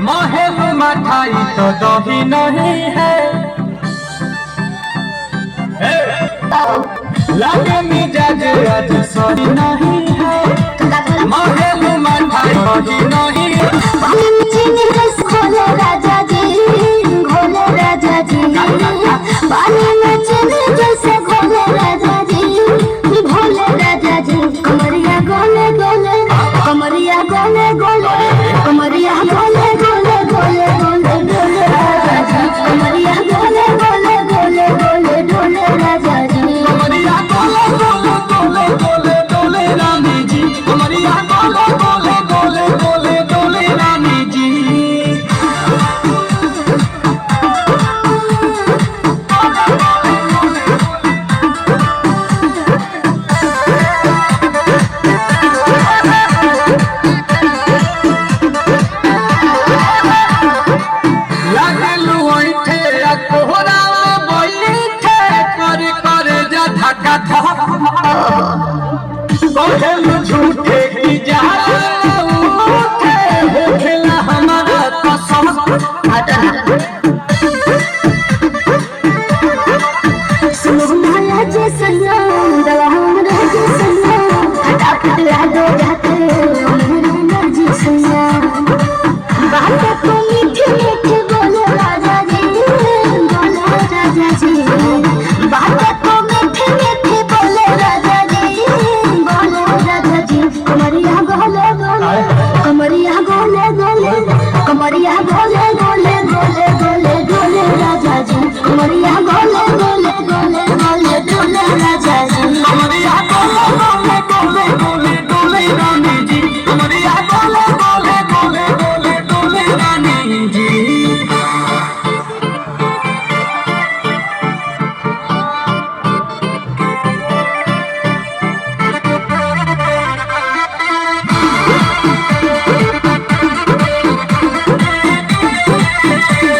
महल मठाई तो दही नहीं है, लगे मिजाज आज सही नहीं है। महल मठाई दही नहीं है, घोले राजा जी, घोले राजा जी, पानी में चले जैसे घोले राजा जी, भोले राजा जी। कमरिया गोले गोले, कमरिया गोले गोले, कमरिया गोले गोले गोले गोले डोले राजा जी, कमरिया गोले गोले गोले गोले डोले राजा जी, कमरिया गोले गोले गोले गोले डोले रानी जी, कमरिया गोले गोले गोले गोले डोले रानी जी। लगलू ओइठे आ कोहरा में बैठे, कर कर जा धक्का धक, कहलू झूठे की जाला उठे, होखेला हमारा कसम। सुनो माला जे सनम, दवा हमरा जे सनम, फटाफट ला दो जाके मेरा मर्जी सुना। बात को मीठे मीठे बोले राजा जी, बोले राजा जी, बात को मीठे मीठे बोले राजा जी, बोले राजा जी। कमरिया गोले गोले, कमरिया गोले गोले, कमरिया गोले गोले गोले गोले डोले राजा जी, कमरिया गोले गोले गोले गोले डोले राजा जी, कमरिया गोले गोले गोले गोले डोले रानी जी, कमरिया गोले गोले गोले गोले डोले रानी जी।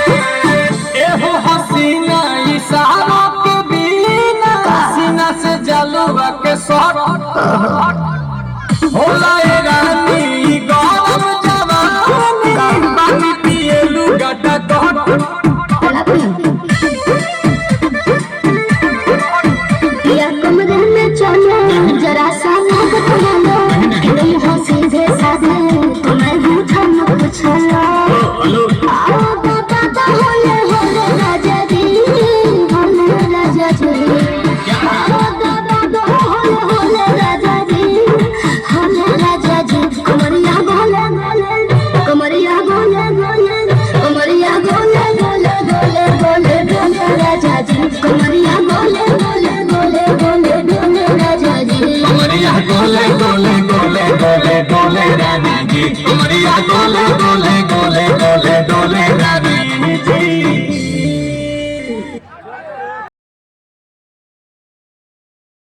एहो हसीना इशारों के बिना, सीना से जलवा के शॉट होला ए रानी गरम जवानी, पानी पिए लुगाटा दहट। या कमरे में चलो जरा सा नाक खुला लो, नहीं हो सीधे साधे तुम्हें झूठा न पूछलो। आओ बाबा तो होले होले राजा जी, होले राजा जी, आओ बाबा तो होले होले राजा जी, होले राजा जी। कमरिया गोले गोले, कमरिया गोले गोले, कमरिया गोले गोले गोले गोले डोले राजा जी, कमरिया गोले गोले गोले गोले डोले राजा जी, कमरिया गोले गोले गोले गोले डोले रानी जी।